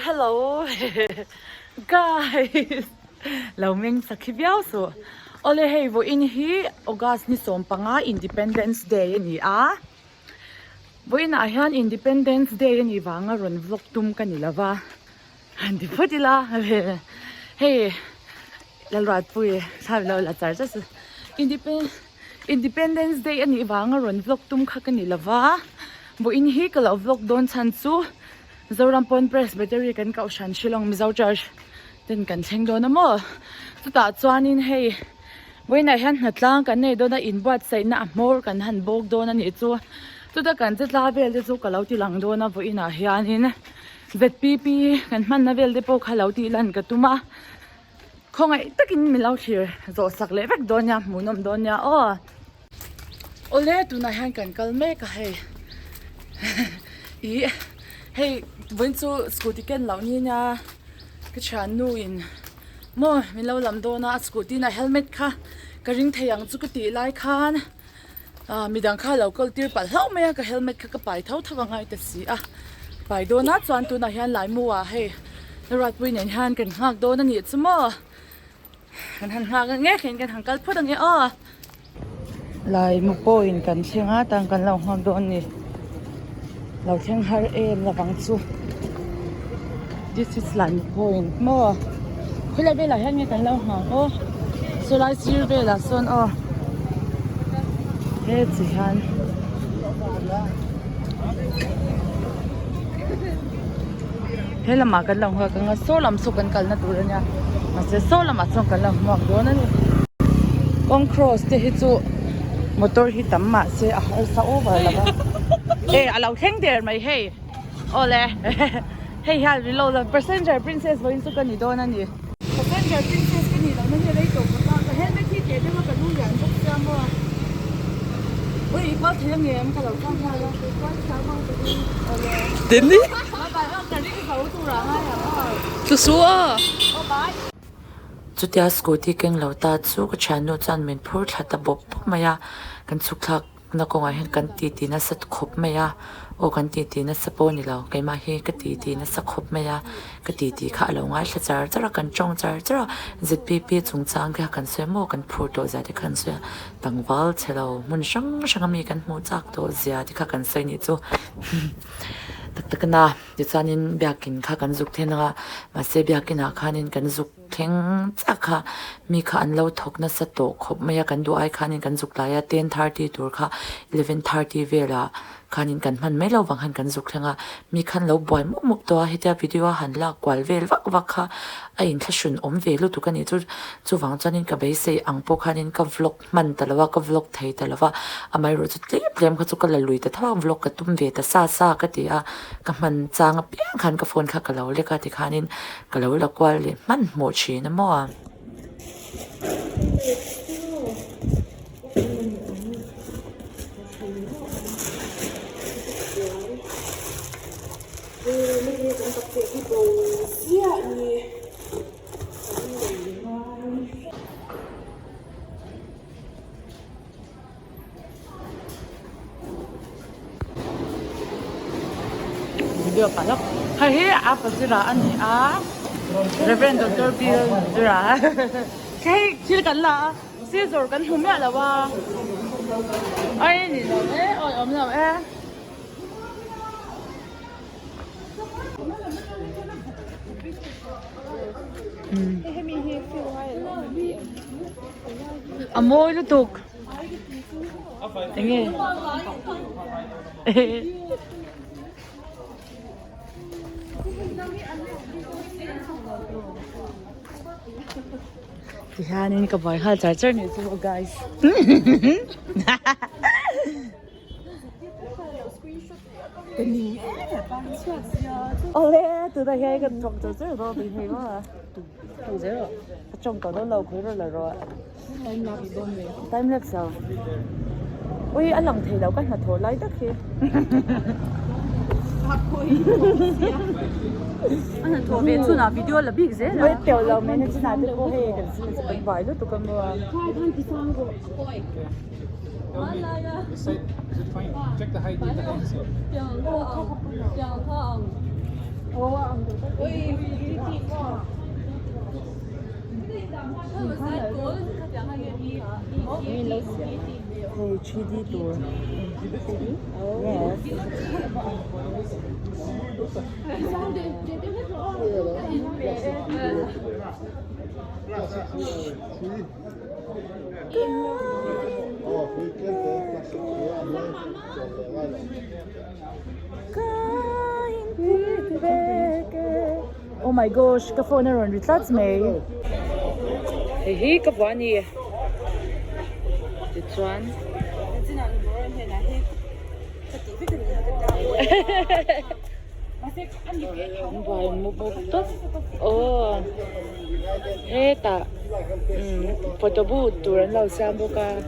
hello. Guys. Lauming sa C.V.L. so. Ole hey vo in hi August ni som panga Independence Day ni a. Vo in a hian Independence Day ni wanga ron vlog tum kanila wa. Handi putila. Hey. Lalrat pui sabi lo la char jas. Independence Day ani wanga ron vlog tum kha kanila wa. Vo in hi kala vlog don chan chu Zoram Presbytery kan ka ushan Shillong Mizo church. Tin kan cheng do na mo. Tu ta chuanin hei When I had not long and I don't inbuatsaihna more can hand bog don and it's so to the country lavel the so kalauti lang dona for in a hianin ZPP and manavel the poke halauti lan katuma Kong I taking me out here so saklevek donya munum donya oh ole to na hand can kalmek hey hey when so scooty can launi na kachanu in Mo, milaw lam do na scooty na helmet ka. Karing thayang chukuti lai khan. Midang ka local tir pal lau maya ka helmet ka kapay thau thawang ay tasi Pai do na chuan tu na hian lai muwa hey. Narat win yan han kan hang do na ni mo. Kan han hang nge kan hang kalpot ang oh. Lai mo po in kan singa tang kan lau hang do ni. Lau thang har la bang chu. This is lai mo point mo. Kula bela hian nge kan lau hang oh. So lai sir bela son oh. He chi han. He la ma kan lau ha kan so lam su kan kal na tur nya. Ma se so lam achong kan lau mo do na ni. Kong cross te hi chu motor hi tam ma se a har sa over la ba. Eh alau theng der mai hey. Ole. Hey hal below the passenger princess voin su kan ni do na ni. Passenger princess kan ni lo na ni rei to ka ka helmet hi te de ma kan lu yan bok sa mo. Oi ba theng nge am ka lo sang ha lo ko sa ma to ni. Ole. Đến đi. Ba ba ka ri ka u tu ra ha ya. Tu su a. Oh bye. Chu tia scooty keng lo ta chu ka chanu chan min phur thata bop maya kan chuklak na ko nga hen kan ti na sat khop maya o kan ti na sapo ni lo kai ma he ka ti na sa khop maya ka ti kha lo ngai thla char kan chong char ZPP chung chang ka kan se mo kan phur to za de kan se tangwal chelo mun shang mi kan mu chak to zia di kha kan sai ni chu tak na de chanin biakin kha kan zuk thena ma se biakin a khanin kan zuk theng chakha mi kha an lo thok na sa to khop maya kan du ai khanin kan zuk la ya 10:30 tur kha 11:30 vela khanin kan man mai lo wang han kan zuk thenga mi khan lo boy muk to hetia video han la kwal vel wak kha a in thashun om velu tu kan ni chu wang chanin ka be sei ang po khanin ka vlog man talawa ka vlog thei talawa amai ro chu tlem kha chu ka la lui ta thawa vlog ka tum ve ta sa ka ti a ka man chang piang khan ka phone kha ka lo le ka ti khanin ka lo la kwal le man mo chi na mo video palak hai apa sira ani a Reverend Dr. Bill sira kai sil kan la si zor kan humya la wa ai ni lo oi om lo Amoy lutok Tingin Tihanin ka boy ha charger ni so guys Ole từ đây hay gần trồng từ từ rồi thì mà từ giờ trồng cỏ đó lâu khứ rồi time lapse sao ui anh lòng thì đâu có hạt thổ lấy đất kia anh hạt thổ về chỗ nào video là biết gì vậy tiểu lâu mấy nên chỉ là được cô hay cần xin sẽ bánh vải lúc tụi con mua Is it fine? Check the height of the hands here. Hey, 3D tour. Yes. Oh my gosh, ka phone ron with lots may. Hey, ka phone This one. Oh, eta. Photo booth turan lau sambo ka.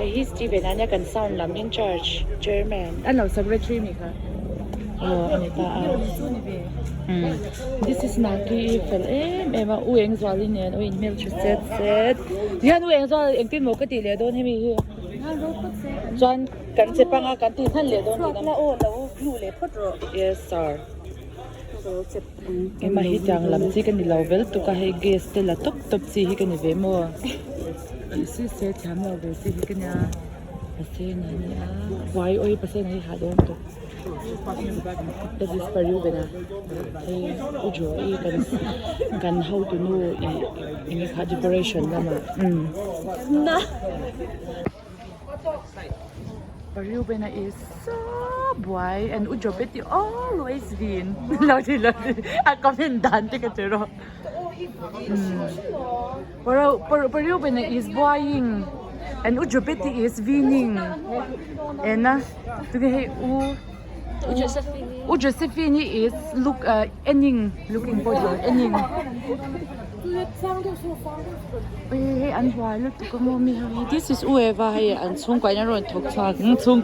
He's Steven anya kan sound lam in charge German. Lau secretary mi ka. Oh, anita. This is Naki Fel. Ema ueng zwali nen o in mail to set. Yan ueng zwal eng tin mo ka ti le don he mi hi. John kan se panga kan ti than le don ti na o lo lu le phot ro. Yes sir. Ema hi tang lam chi kan ni lo vel tu ka he guest te la top top chi hi kan ni ve mo. Si se cham lo ve si hi kan ya. Ase na ni a. Why oi pase na hi ha don to. That is for you, Bena. Hey, Ujo, can how to know in a decoration, Lama. Nah. For you, Bena is so boy, and Ujo Betty always win. Lodi. I come in Dante Catero. For you, Bena is boying, and Ujo Betty is winning. And today, Josephine is looking for your ending. Hey, and why look to come me? This is whoever I and soon quite a run talk soon.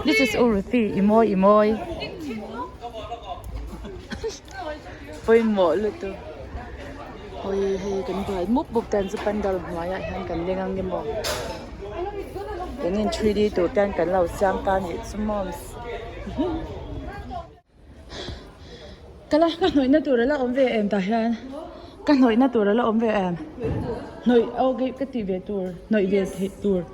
This is Uruthi, Imoy. For more little. Oh, hey, can buy move book dance a pandal. My hand can ling on the more. Then in 3D to 10 can allow some time it's moms. Kala ka noi na tura la om ve em ta hian ka noi na tura la om ve em noi au ge ka ti ve tur noi ve the tur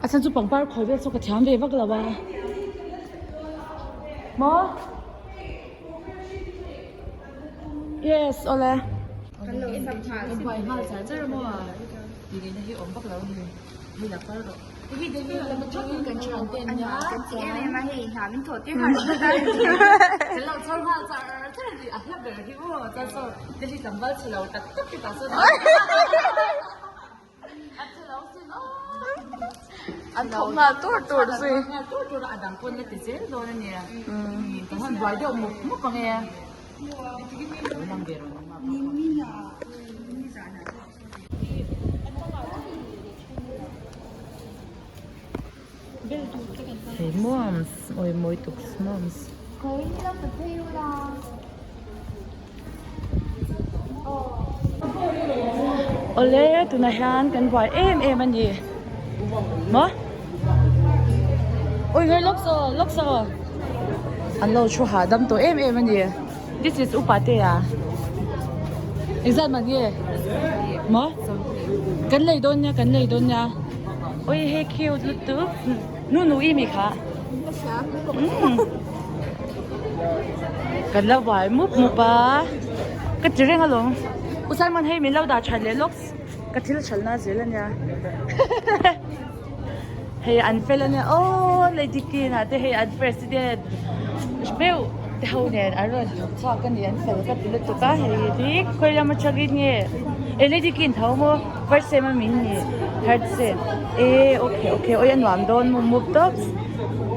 asan chu pangpar khoi ve chu ka thiam ve vak lawa mo yes ole hello em bai ha cha cha mo di ni hi om vak lawa ni la par ro Vì thế nên là một chút những cái chuyện tiền nhá. Cái này mà thì hả mình thổi tiếng Hàn. Cái lẩu châu hoa chả thế là gì à hiệp về thì mua cho số. Thế thì tầm bao chỉ lẩu tất tất cái tao số đó. Ăn chỉ lẩu xin ăn không là tốt rồi. Tốt là đằng quân là thế rồi nè. Cái hàng vài đâu một con nghe. Mang về rồi. Hey moms, oi moi tuks moms. Koin lang patayo lang. Ole tu na han kan boy em ani. Mo? Oi ngai lok so. An lo chu ha dam to em ani. This is upate ya. Exam man ye. Mo? Kan lei don nya. Oi he cute lutu. Nu imi kha. Kan la wai mu pa. Ka tireng along. Usai man hei min lau da chan le loks. Ka thil chalna zelan ya. Hey an felane oh lady kina te hey an president. Speu te hau nen aron cha kan yen fel ka til tu ka hey dik khoi la ma chagin nge. E lady kin thau mo first sem min ni third sem. Okay oyan wam don mu move tops.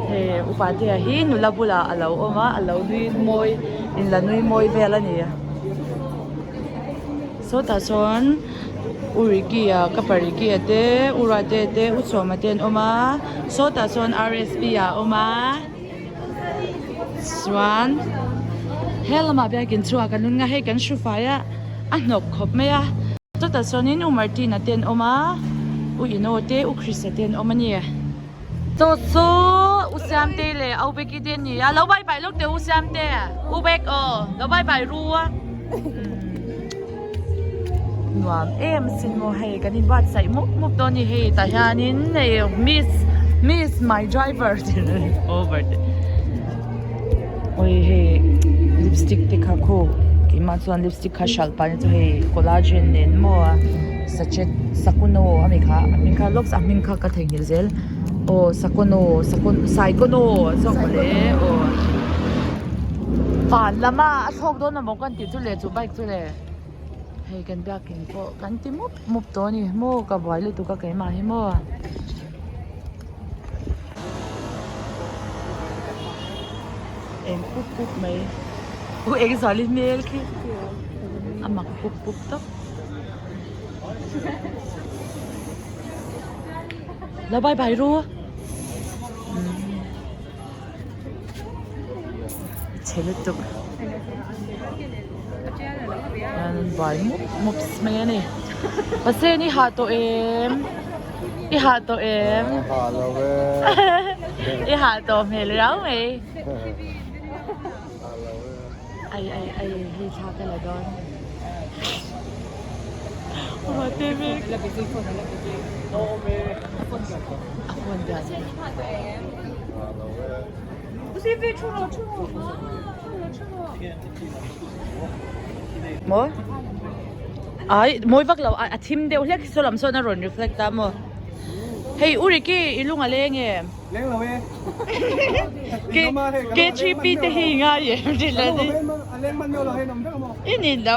Hey upate hi nu labula alo oma alo ni moi in la nui moi vela ni. So ta son Urigia, Kaparigia de, Urade de, Usomaten Oma, Sota son RSB Oma, Swan, Helma Bagin Truakanunga Hagan Shufaya, Anok Kopmea, Sota sonin Umartina ten Oma, Uinote, Ucrisaten Omania. So, usiam te le au be ki den ni ya lo bai bai lok te usiam te u bek lo bai bai ruwa nuam em sin mo hei kanin bat sai muk to ni hei ta hianin nei miss my driver over oi hei lipstick te kha ko ki ma chuan lipstick kha shal pa ni chu hei collagen nen mo sachet sakuno ami kha loks amin kha ka theng hil o sakun saikono song le o fan lama a thok do na mo kan ti chu le chu bike chu le hei kan bia kin ko kan ti mup to ni mo ka boy le tu ka kai ma hi mo em pup mai u ek solid mail ki amak pup to la bye bye ru chele tuk an bai mup smay ni pase ni ha to em i ha to em i ha to mel rau me ai hi cha ka la don ma te me la pe phone la pe no me phone dia C.V.出了么ai moi vak lo a thim deu hlek solam so na ron reflect ta mo hey uriki ilunga lenge leng lo we ke chipi te hi nga ye dile ni leng man lo he nom da mo ini lo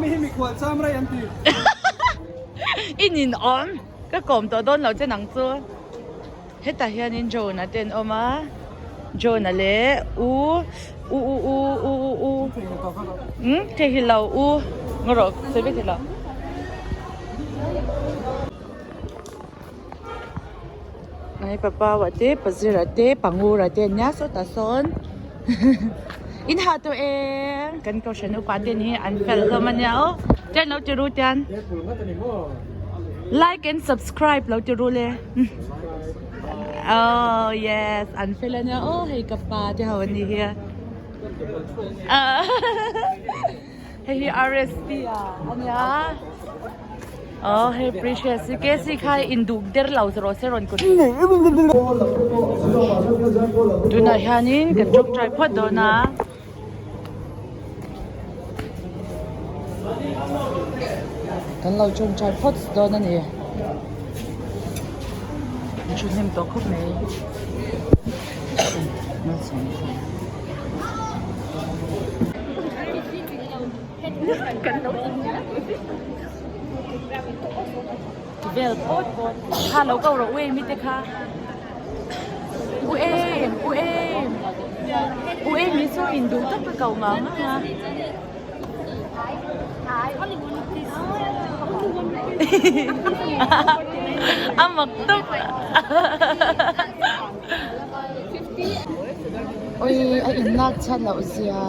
mi khwal cham ra yan ti ini on ka kom to don lo che nang chu heta hianin Jonah ten oma Jonah le u te hilau ngorok sebe hilau ngai papa wa te pazira te pangura te nya so ta son in ha to kan ko shanu pa te ni an fel to man ya o ten lo ti ru tan like and subscribe lo ti ru le oh yes an fel nya oh hey kapa te ha wan ni here hey RST anya oh hey precious ke si khai induk der lau ro se ron ko tuna hanin kan jok try phot do na kan lau chom try phot do na ni chu nem to khop nei na song kan lau C.V.L pot ha lo ko ro we mi te kha u em mi so in du tak ka ma ha amak to oi ai in nak chat la usia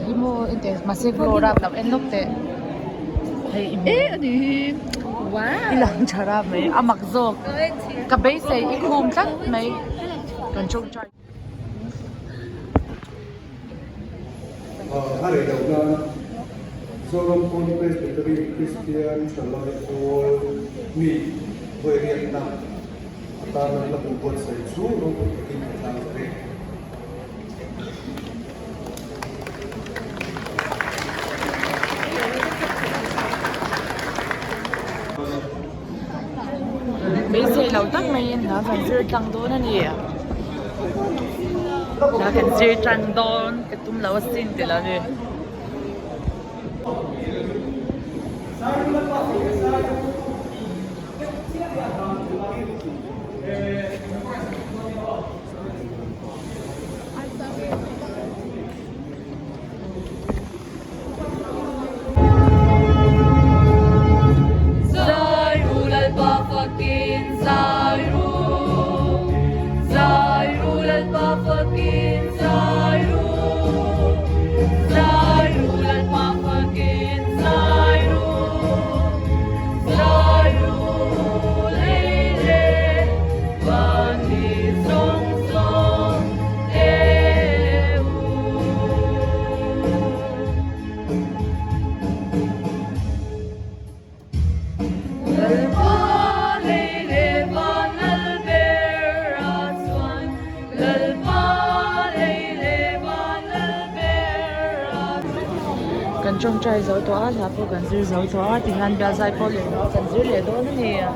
hi mo inte ma se glora la en nok te hey ani wow ilang chara mai amak zok ka be se I khum tak mai kan chong chai hari đầu na Zoram Presbytery Christian Shillong ni voi riat na ta na la pun sai chu ro kin ta re bây giờ lâu tắc mày nó phải rơi trăng đốn anh nhỉ nó cần rơi trăng đốn cái tôm lâu xin thì là gì trong trai dấu tỏa là cô cần giữ dấu tỏa thì hắn bia dai cô liền đó cần giữ liền đó nó nè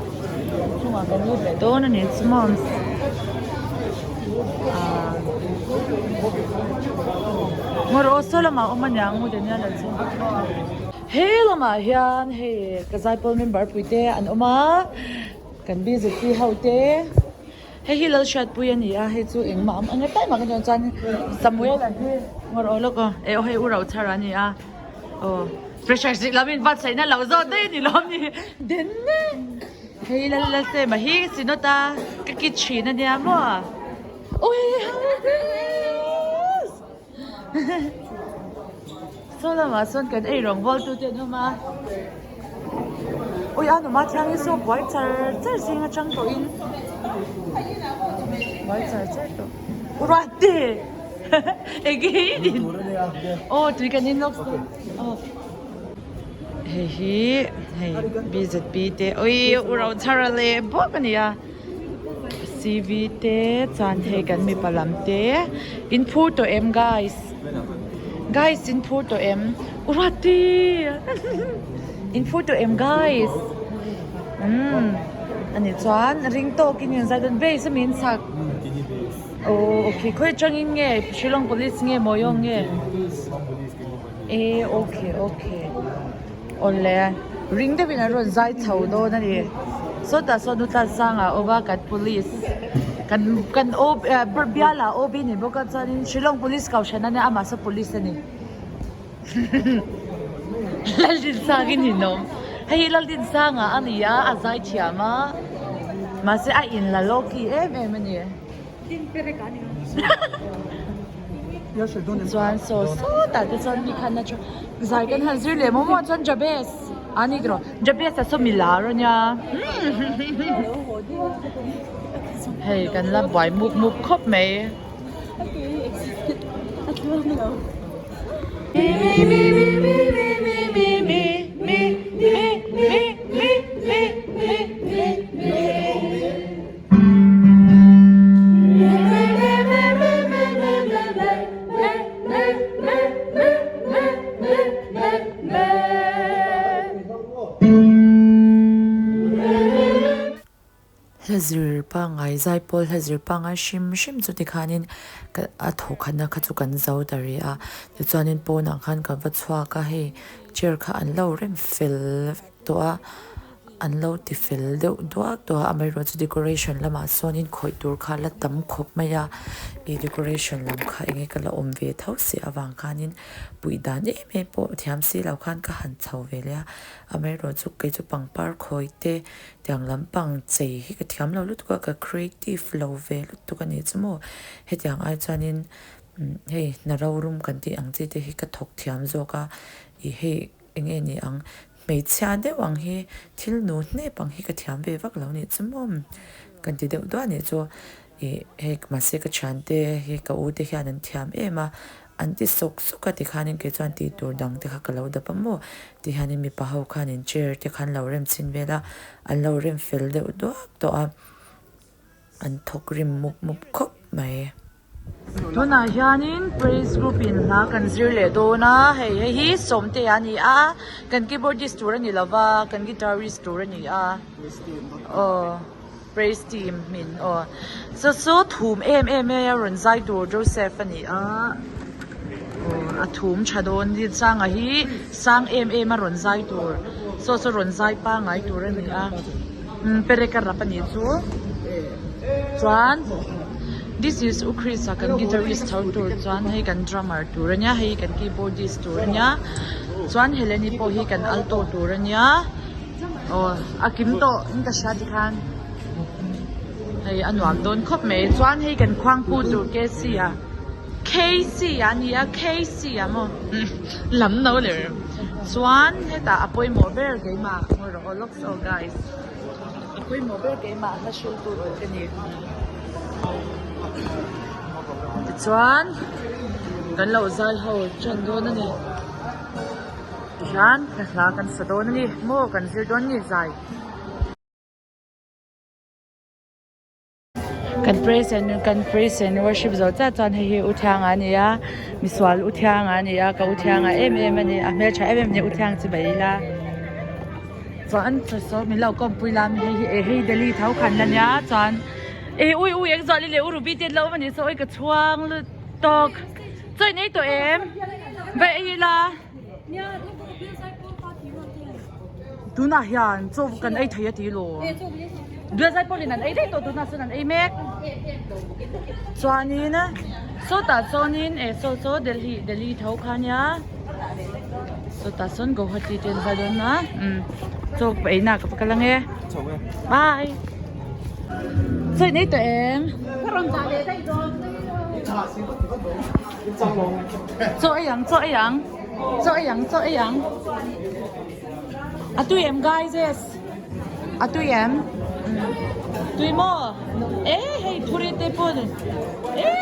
chung là cần giữ liền đó nó nè small mà rồi số là mà ông anh nhang mua đến nhà là gì hey là mà hiền hey cái dai cô member puite anh ông á cần biết gì thì hậu thế hey hi lal shat puya ni a he chu eng ma ang tai ma kan chan samuel an he ngor olo ko e o he urau thara ni a o pressure sik lamin bat sai na lo zo te ni lom ni den ne hey lal se ma hi sinota ka ki chi na ni mo oi so la ma son kan ei rong vol tu te no ma oi ano ma chang so white char singa chang to in White certo. Urate. Again. Oh, tu kan in loks. Oh. Hey, visit te. Oi, urau charale bokania. CV te chan he kan mi palam te. In photo M guys. Guys in photo M. Urate. In photo M guys. Anh ấy chọn ring to kinh nghiệm giai đoạn về sẽ miễn sạc. Ok, khơi trong in nghe Shillong police nghe mồi yong nghe. Ok. Ole ring de bina ron zai thau do na ni. So nu ta sang over kat police. Kan berbiala obi ni boka chanin Shillong police kau shana ni ama sa police ni. Lal din sa gin hinom. Hey lal din sa nga aniya azai chiama. Masi a in la loki em ni. Din pere kani. Chuan so ta te chuan mi khan na chu zai kan han zir le mo chuan jabes ani dro jabes a so milaro nya hey kan la boy muk khop me Hazir pa ngai zai pol hazir pa ngai shim chu ti khanin a tho khana kha chu kan zau dari a ti chuanin pon ang khan ka wachwa ka he chair kha an lo rem fil to a an lo ti fil deuh duak to a mai ro chu decoration lama sonin khoi tur kha la tam khop maya e decoration lam kha enge kala om ve thau se awang khanin puidan me po thiam si lau khan ka han chho ve le a mai ro chu ke chu pangpar khoi te tiang lampang chei hi ka thiam lo lut ka creative flow ve lut tu ka ni chumo he tiang ai chanin hey na ro room kan ti ang chi te hi ka thok thiam zo ka I he enge ni ang mei chia de wang hi thil nu ne pang hi ka thiam ve vak lo ni chumom kan ti de do ani chu he ma se ka chante he ka u te hian an thiam ema anti sok suka ti khanin ke chuan ti tur dang te kha kalo da pamo ti hanin mi pa ho khanin chair te khan lo rem chin vela an lo rem fel de do to a an thok rim mup khop mai Tuna hianin praise group in na kan zirle do na hey hi somte ani a kan keyboardist tur ani lova kan guitarist tur ani a praise team min so thum em ron zai tur Joseph ani a a thum chadon di sang a hi sang em a ron zai tur so ron zai pa ngai tur ani a pere ka rapani chu chuan This is Ukris kan guitarist how tur chuan hei kan drummer turanya hei kan keyboardist turanya chuan Heleni po hi kan alto turanya akim to inka shadi khan hei anwam don khop me chuan hei kan khwang pu tur Casey ania Casey mo lam no le chuan heta apoi mo ber ge ma mo ro lok so guys apoi mo ber ge ma na shul tur ke ni chuan kan lo zai ho chan do na ni hian ka hla kan sa do na ni mo kan zir don ni zai kan praise and worship zo cha chan hei uthyang ania miswal uthyang ania ka uthyang em ani a me cha em ni uthyang chi bai la chuan so mi lo kom puilam hei deli thau khan la nya chuan ui ek zali le uru bi te lo mani so oi ka chuang lu tok choi nei to em vai ai la tu na hian cho kan ai thai ti lo đưa ra police nan ai dei to tu na sunan ai mek chuani na so ta chonin so delhi thau khania so ta son go hati ten balon na so pai na ka pakalang e bye chơi nấy tụi em Cho yang à tụi em guys yes à tụi em tụi mò hey thuri te pon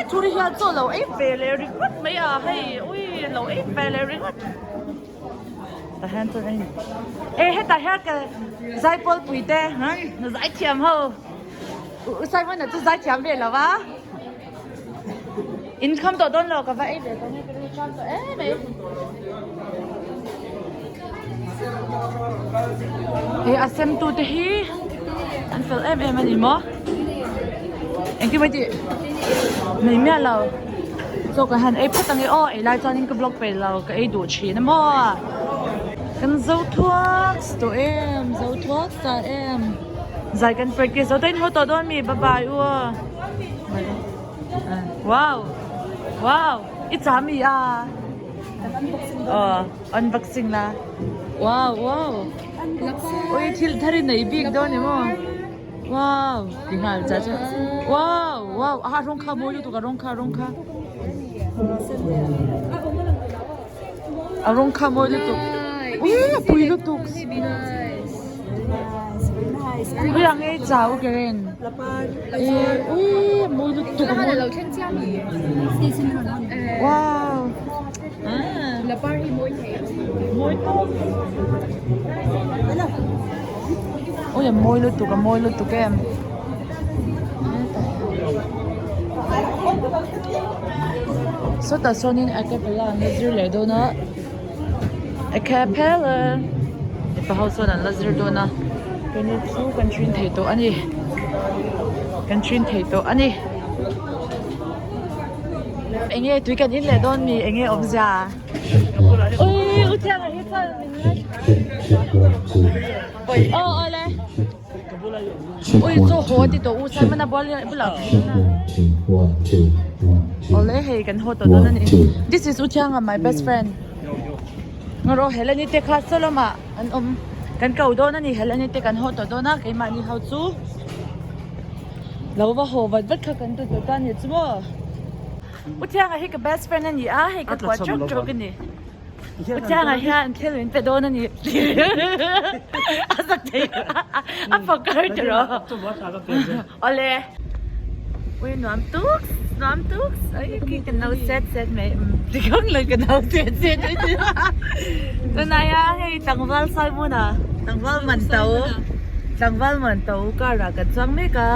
thuri ha cho lâu về lệ record mấy à hey ui lâu về lệ record ta han cho anh hết ta hết cái giải pol pui te hả nó giải thiam hô sai vẫn là tôi giải thiam về là vá income to don lo ka vai về con cái đi chọn to mày asem tu te hi an fel em ani mo en ki mai ti mai me lo so ka han phat ang lai chanin ka block pe lo ka du chi na mo kan zo thuak to zo thuak ta em zai kan practice so ten ho to don mi bye bye wow it's a mi unboxing la wow oi thil thari nei big don ni mo wow dingal cha wow rong kha mo lu to ka rong kha rong kha mo lu to pui lu to ui ang ấy chào cái ren mua được tụi它的楼天加米wow là party mỗi ngày môi tôm ôi giờ môi luôn tụi em số ta số nên ai cái là người dư lệ đâu nữa ai cái là để bảo số là người dư đâu nữa cái này chú cần chuyên thầy tổ anh anh ấy tùy cần ít lệ đón mi anh ấy ôm già ôi út theo là hết sao mình lẽ ôi chỗ hồ thì tổ út sao mà nó bỏ lại bự lắm lẽ hay cần hồ tổ đó này this is út theo my best friend ngồi rồi hết là như thế khác sao mà anh kan kau do na ni helani te kan ho to do na kai ma ni hau chu lo wa ho wat kha kan tu ta ni chu mo uthyang a hi ka best friend ani a hi ka kwa chok chok ni uthyang a hian thelin pe do na ni asak te a pakar tro ole ui nuam tuk ai ki kan no set me ti khong le kan no set to na ya hei tangwal sai mo na tangwal man tau ka ra ka chang me ka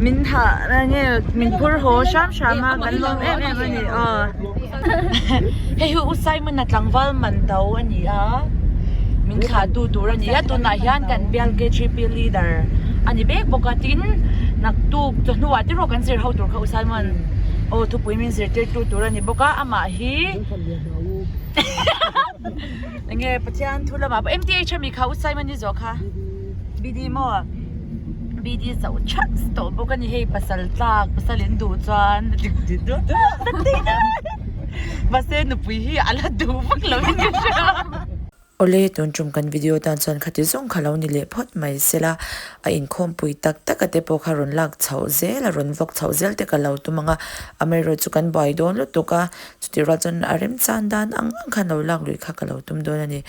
min tha na nge min phur ho sham ma kan lom em ani hei hu usai man na tangwal man tau ani min kha tu ra ni ya tu na hian kan bial ke GP leader ani bek bokatin nak tu nuwa ti ro kan sir how tur kha usai man tu pui min sir tu ra ni boka ama hi nge pathian thula ma MTH mi kha usai man ni zo kha BD mo BD zo chat sto boka ni hei pasalin du chuan base nu pui hi ala du bak lo ni ole ton chum kan video tan chan khati zong khalo ni le phot mai sela a in khom pui tak ate po kharon lak chau zel a ron vok chau zel te ka lo tu manga amero chu kan bai don lu to ka chuti ra chon arem chan dan ang khan lo lak lui kha ka lo tum don ani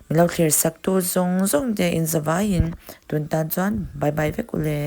milo clear sak tu zong de in zawain tun tan chuan bye bye ve kule